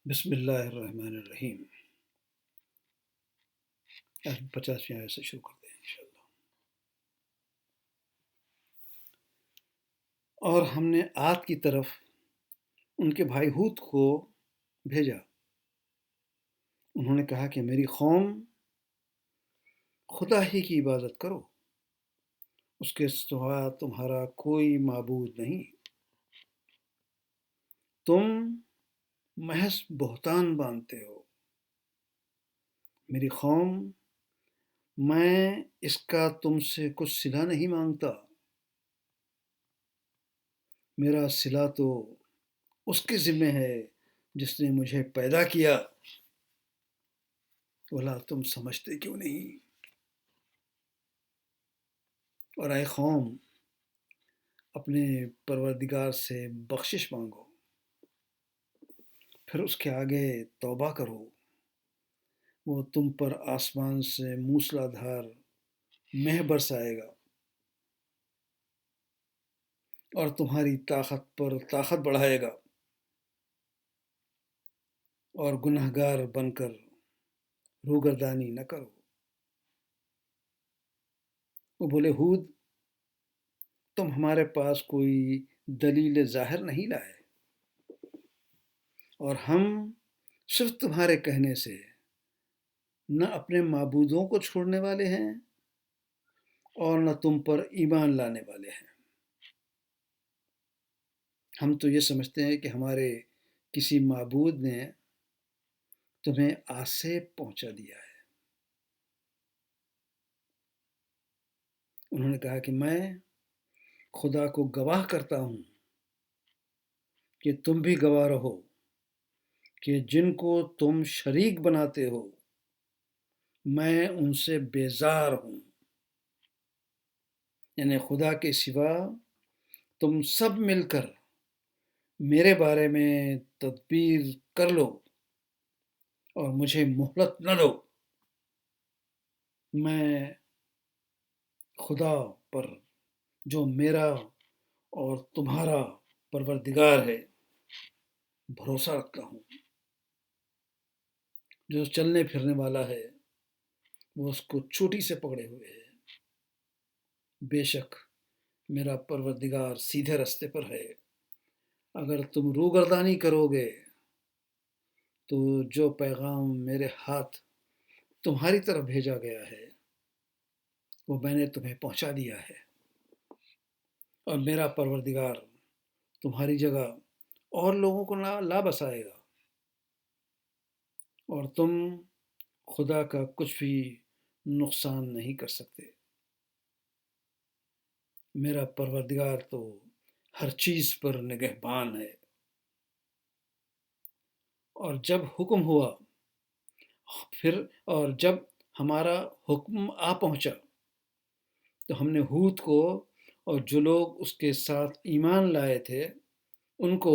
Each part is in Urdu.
بسم اللہ الرحمن الرحیم۔ آج 50ویں آیت سے شروع کرتے ہیں انشاءاللہ۔ اور ہم نے عاد کی طرف ان کے بھائی ہود کو بھیجا۔ انہوں نے کہا کہ میری قوم خدا ہی کی عبادت کرو، اس کے سوا تمہارا کوئی معبود نہیں، تم محض بہتان باندھتے ہو۔ میری قوم، میں اس کا تم سے کچھ صلہ نہیں مانگتا، میرا صلہ تو اس کے ذمہ ہے جس نے مجھے پیدا کیا، بولا تم سمجھتے کیوں نہیں؟ اور اے قوم، اپنے پروردگار سے بخشش مانگو، پھر اس کے آگے توبہ کرو، وہ تم پر آسمان سے موسلا دھار مہ برسائے گا اور تمہاری طاقت پر طاقت بڑھائے گا، اور گنہگار بن کر روگردانی نہ کرو۔ وہ بولے ہود، تم ہمارے پاس کوئی دلیل ظاہر نہیں لائے، اور ہم صرف تمہارے کہنے سے نہ اپنے معبودوں کو چھوڑنے والے ہیں اور نہ تم پر ایمان لانے والے ہیں۔ ہم تو یہ سمجھتے ہیں کہ ہمارے کسی معبود نے تمہیں آسیب پہنچا دیا ہے۔ انہوں نے کہا کہ میں خدا کو گواہ کرتا ہوں کہ تم بھی گواہ رہو کہ جن کو تم شریک بناتے ہو میں ان سے بیزار ہوں، یعنی خدا کے سوا تم سب مل کر میرے بارے میں تدبیر کر لو اور مجھے مہلت نہ دو، میں خدا پر جو میرا اور تمہارا پروردگار ہے بھروسہ رکھتا ہوں، جو چلنے پھرنے والا ہے وہ اس کو چوٹی سے پکڑے ہوئے ہے۔ بے شک میرا پروردگار سیدھے رستے پر ہے، اگر تم روگردانی کرو گے تو جو پیغام میرے ہاتھ تمہاری طرف بھیجا گیا ہے وہ میں نے تمہیں پہنچا دیا ہے، اور میرا پروردگار تمہاری جگہ اور لوگوں کو لا بسائے گا، اور تم خدا کا کچھ بھی نقصان نہیں کر سکتے۔ میرا پروردگار تو ہر چیز پر نگہبان ہے۔ اور جب حکم ہوا اور جب ہمارا حکم آ پہنچا تو ہم نے ہود کو اور جو لوگ اس کے ساتھ ایمان لائے تھے ان کو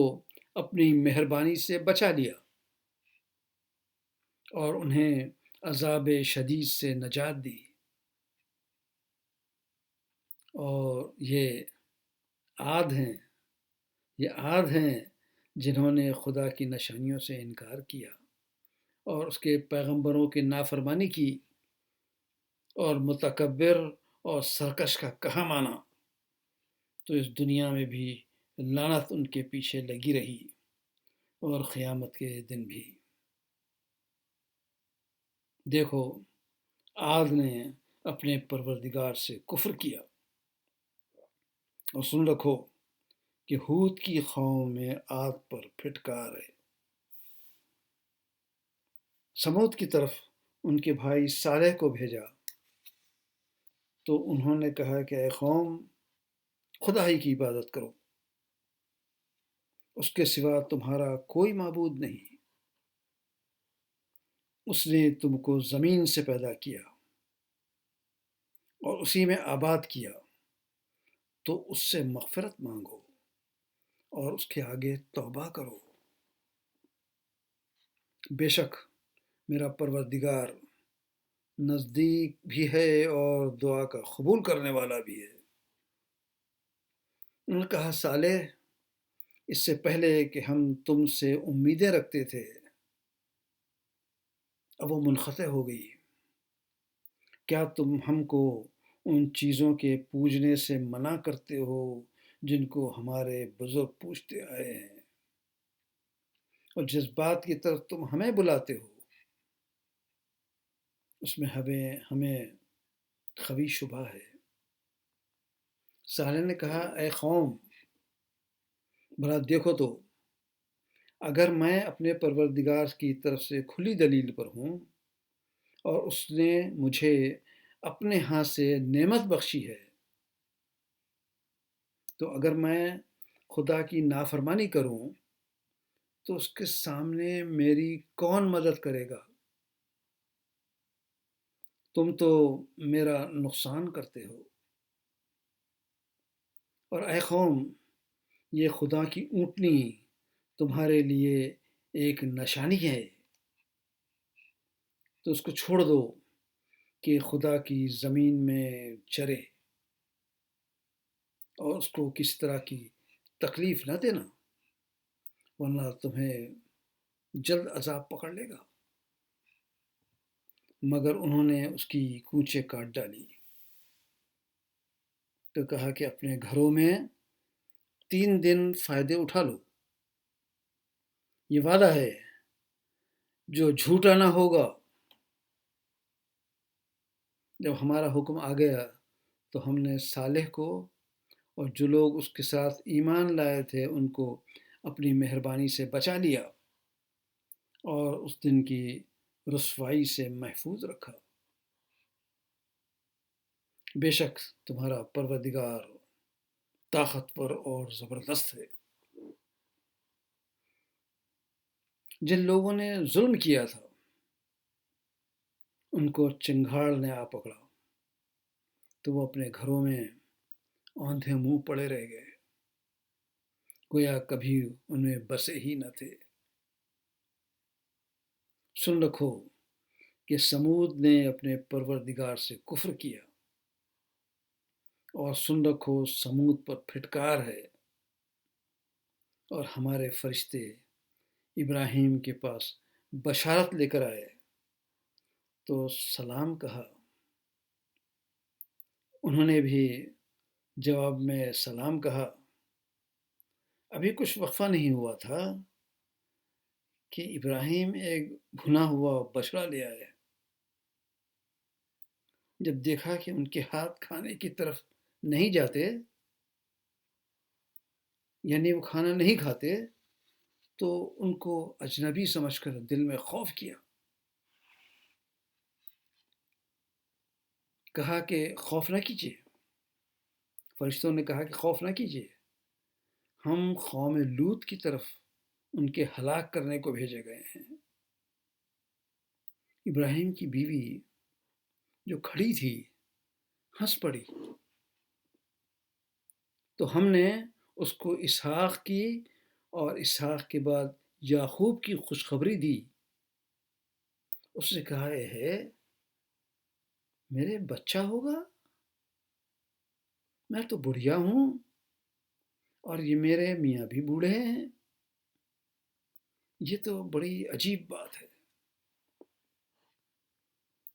اپنی مہربانی سے بچا لیا اور انہیں عذاب شدید سے نجات دی۔ اور یہ عاد ہیں جنہوں نے خدا کی نشانیوں سے انکار کیا اور اس کے پیغمبروں کی نافرمانی کی اور متکبر اور سرکش کا کہا مانا، تو اس دنیا میں بھی لعنت ان کے پیچھے لگی رہی اور قیامت کے دن بھی۔ دیکھو، عاد نے اپنے پروردگار سے کفر کیا، اور سن رکھو کہ ہود کی قوم میں عاد پر پھٹکار ہے۔ سمود کی طرف ان کے بھائی صالح کو بھیجا تو انہوں نے کہا کہ اے قوم، خدا ہی کی عبادت کرو، اس کے سوا تمہارا کوئی معبود نہیں، اس نے تم کو زمین سے پیدا کیا اور اسی میں آباد کیا، تو اس سے مغفرت مانگو اور اس کے آگے توبہ کرو۔ بے شک میرا پروردگار نزدیک بھی ہے اور دعا کا قبول کرنے والا بھی ہے۔ انہوں نے کہا صالح، اس سے پہلے کہ ہم تم سے امیدیں رکھتے تھے اب وہ منقطع ہو گئی۔ کیا تم ہم کو ان چیزوں کے پوجنے سے منع کرتے ہو جن کو ہمارے بزرگ پوجتے آئے ہیں، اور جس بات کی طرف تم ہمیں بلاتے ہو اس میں ہمیں خبی شبہ ہے۔ صالح نے کہا، اے قوم، بھلا دیکھو تو، اگر میں اپنے پروردگار کی طرف سے کھلی دلیل پر ہوں اور اس نے مجھے اپنے ہاتھ سے نعمت بخشی ہے، تو اگر میں خدا کی نافرمانی کروں تو اس کے سامنے میری کون مدد کرے گا؟ تم تو میرا نقصان کرتے ہو۔ اور اے قوم، یہ خدا کی اونٹنی تمہارے لیے ایک نشانی ہے، تو اس کو چھوڑ دو کہ خدا کی زمین میں چرے، اور اس کو کسی طرح کی تکلیف نہ دینا، ورنہ تمہیں جلد عذاب پکڑ لے گا۔ مگر انہوں نے اس کی کونچیں کاٹ ڈالی، تو کہا کہ اپنے گھروں میں 3 دن فائدے اٹھا لو، یہ وعدہ ہے جو جھوٹا نہ ہوگا۔ جب ہمارا حکم آ گیا تو ہم نے صالح کو اور جو لوگ اس کے ساتھ ایمان لائے تھے ان کو اپنی مہربانی سے بچا لیا اور اس دن کی رسوائی سے محفوظ رکھا۔ بے شک تمہارا پروردگار طاقتور اور زبردست ہے۔ جن لوگوں نے ظلم کیا تھا ان کو چنگھاڑ نے آ پکڑا، تو وہ اپنے گھروں میں آندھے منہ پڑے رہ گئے، گویا کبھی ان میں بسے ہی نہ تھے۔ سن رکھو کہ سمود نے اپنے پروردگار سے کفر کیا، اور سن رکھو سمود پر پھٹکار ہے، اور ہمارے فرشتے ابراہیم کے پاس بشارت لے کر آئے تو سلام کہا، انہوں نے بھی جواب میں سلام کہا۔ ابھی کچھ وقفہ نہیں ہوا تھا کہ ابراہیم ایک بھنا ہوا بچڑا لے آئے۔ جب دیکھا کہ ان کے ہاتھ کھانے کی طرف نہیں جاتے، یعنی وہ کھانا نہیں کھاتے، تو ان کو اجنبی سمجھ کر دل میں خوف کیا۔ کہا کہ خوف نہ کیجیے، فرشتوں نے کہا کہ خوف نہ کیجیے، ہم قوم لوط کی طرف ان کے ہلاک کرنے کو بھیجے گئے ہیں۔ ابراہیم کی بیوی جو کھڑی تھی ہنس پڑی، تو ہم نے اس کو اسحاق کی اور اسحاق کے بعد یعقوب کی خوشخبری دی۔ اس نے کہا، اے ہے میرے بچہ ہوگا، میں تو بڑھیا ہوں اور یہ میرے میاں بھی بوڑھے ہیں، یہ تو بڑی عجیب بات ہے۔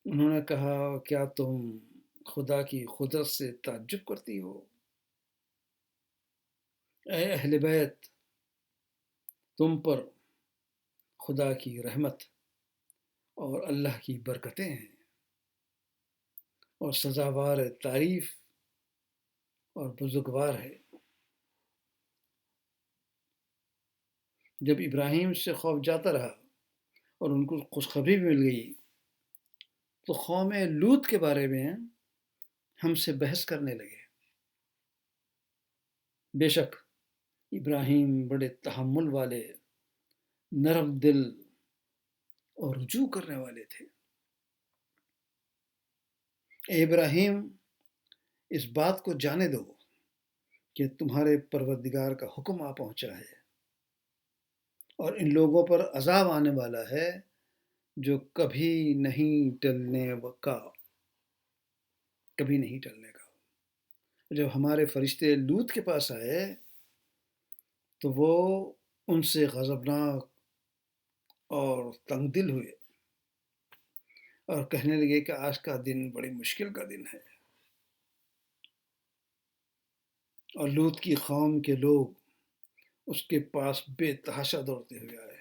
انہوں نے کہا، کیا تم خدا کی قدرت سے تعجب کرتی ہو؟ اے اہل بیت، تم پر خدا کی رحمت اور اللہ کی برکتیں ہیں، اور سزاوار تعریف اور بزرگوار ہے۔ جب ابراہیم سے خوف جاتا رہا اور ان کو خوشخبری بھی مل گئی، تو قوم لوط کے بارے میں ہم سے بحث کرنے لگے۔ بے شک ابراہیم بڑے تحمل والے، نرم دل اور رجوع کرنے والے تھے۔ اے ابراہیم، اس بات کو جانے دو کہ تمہارے پروردگار کا حکم آ پہنچا ہے، اور ان لوگوں پر عذاب آنے والا ہے جو کبھی نہیں ٹلنے کا۔ جب ہمارے فرشتے لوط کے پاس آئے تو وہ ان سے غضبناک اور تنگ دل ہوئے۔ اور کہنے لگے کہ آج کا دن بڑی مشکل کا دن ہے، اور لوط کی قوم کے لوگ اس کے پاس بے تحاشا دوڑتے ہوئے آئے۔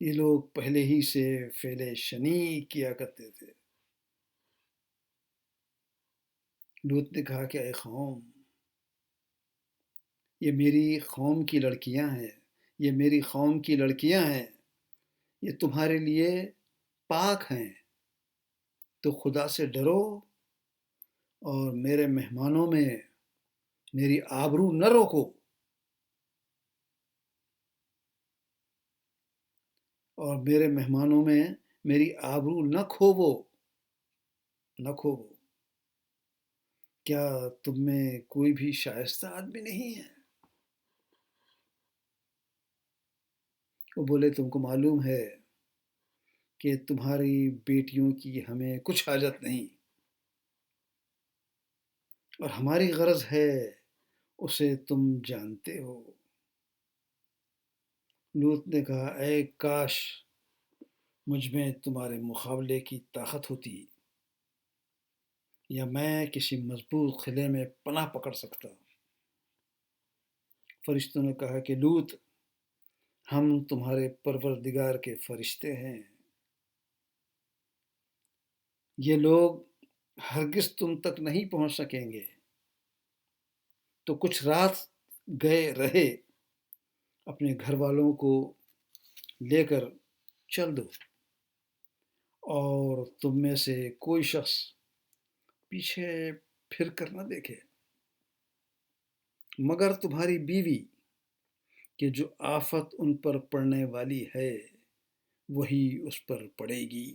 یہ لوگ پہلے ہی سے فعل شنیع کیا کرتے تھے۔ لوط نے کہا کہ اے قوم، یہ میری قوم کی لڑکیاں ہیں، یہ میری قوم کی لڑکیاں ہیں، یہ تمہارے لیے پاک ہیں، تو خدا سے ڈرو اور میرے مہمانوں میں میری آبرو نہ روکو، اور میرے مہمانوں میں میری آبرو نہ کھوو۔ کیا تم میں کوئی بھی شائستہ آدمی نہیں ہے؟ وہ بولے تم کو معلوم ہے کہ تمہاری بیٹیوں کی ہمیں کچھ حاجت نہیں، اور ہماری غرض ہے اسے تم جانتے ہو۔ لوط نے کہا اے کاش مجھ میں تمہارے مقابلے کی طاقت ہوتی، یا میں کسی مضبوط قلعے میں پناہ پکڑ سکتا۔ فرشتوں نے کہا کہ لوط، ہم تمہارے پروردگار کے فرشتے ہیں، یہ لوگ ہرگز تم تک نہیں پہنچ سکیں گے، تو کچھ رات گئے رہے اپنے گھر والوں کو لے کر چل دو، اور تم میں سے کوئی شخص پیچھے پھر کر نہ دیکھے، مگر تمہاری بیوی کہ جو آفت ان پر پڑنے والی ہے وہی اس پر پڑے گی۔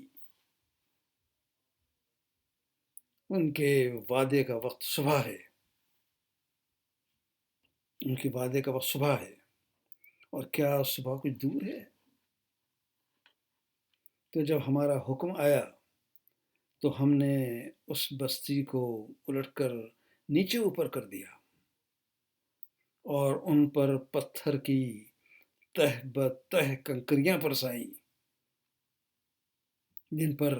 ان کے وعدے کا وقت صبح ہے، ان کے وعدے کا وقت صبح ہے، اور کیا صبح کچھ دور ہے؟ تو جب ہمارا حکم آیا تو ہم نے اس بستی کو الٹ کر نیچے اوپر کر دیا، اور ان پر پتھر کی تہ بتہ کنکریاں برسائیں، جن پر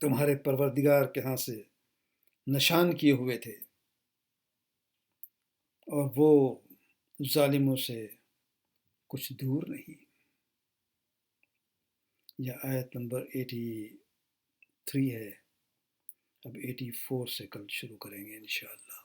تمہارے پروردگار کے ہاں سے نشان کیے ہوئے تھے، اور وہ ظالموں سے کچھ دور نہیں۔ یہ آیت نمبر 83 ہے۔ اب 84 سے کل شروع کریں گے انشاءاللہ۔